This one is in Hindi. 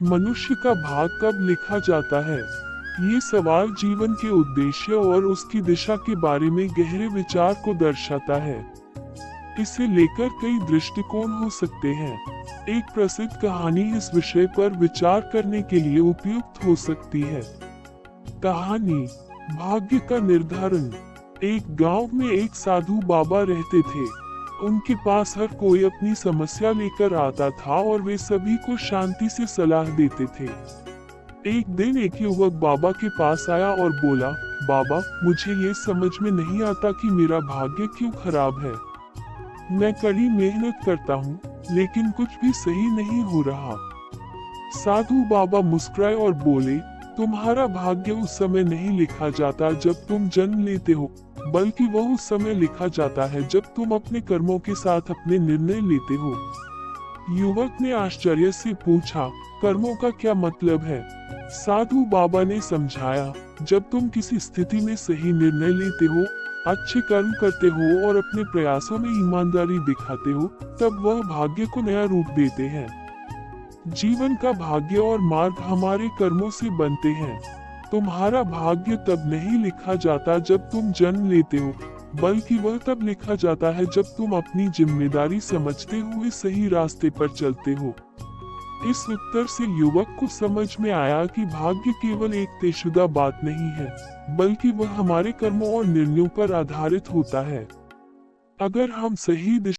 मनुष्य का भाग्य कब लिखा जाता है? ये सवाल जीवन के उद्देश्य और उसकी दिशा के बारे में गहरे विचार को दर्शाता है। इसे लेकर कई दृष्टिकोण हो सकते हैं। एक प्रसिद्ध कहानी इस विषय पर विचार करने के लिए उपयुक्त हो सकती है। कहानी भाग्य का निर्धारण। एक गांव में एक साधु बाबा रहते थे। उनके पास हर कोई अपनी समस्या लेकर आता था और वे सभी को शांति से सलाह देते थे। एक दिन एक युवक बाबा के पास आया और बोला, बाबा, मुझे ये समझ में नहीं आता कि मेरा भाग्य क्यों खराब है। मैं कड़ी मेहनत करता हूँ, लेकिन कुछ भी सही नहीं हो रहा। साधु बाबा मुस्कुराए और बोले, तुम्हारा भाग्य उस समय नहीं लिखा जाता जब तुम जन्म लेते हो, बल्कि वह उस समय लिखा जाता है जब तुम अपने कर्मों के साथ अपने निर्णय लेते हो। युवक ने आश्चर्य से पूछा, कर्मों का क्या मतलब है? साधु बाबा ने समझाया, जब तुम किसी स्थिति में सही निर्णय लेते हो, अच्छे कर्म करते हो और अपने प्रयासों में ईमानदारी दिखाते हो, तब वह भाग्य को नया रूप देते हैं। जीवन का भाग्य और मार्ग हमारे कर्मों से बनते हैं। तुम्हारा भाग्य तब नहीं लिखा जाता जब तुम जन्म लेते हो, बल्कि वह तब लिखा जाता है जब तुम अपनी जिम्मेदारी समझते हुए सही रास्ते पर चलते हो। इस उत्तर से युवक को समझ में आया कि भाग्य केवल एक तयशुदा बात नहीं है, बल्कि वह हमारे कर्मों और निर्णयों पर आधारित होता है। अगर हम सही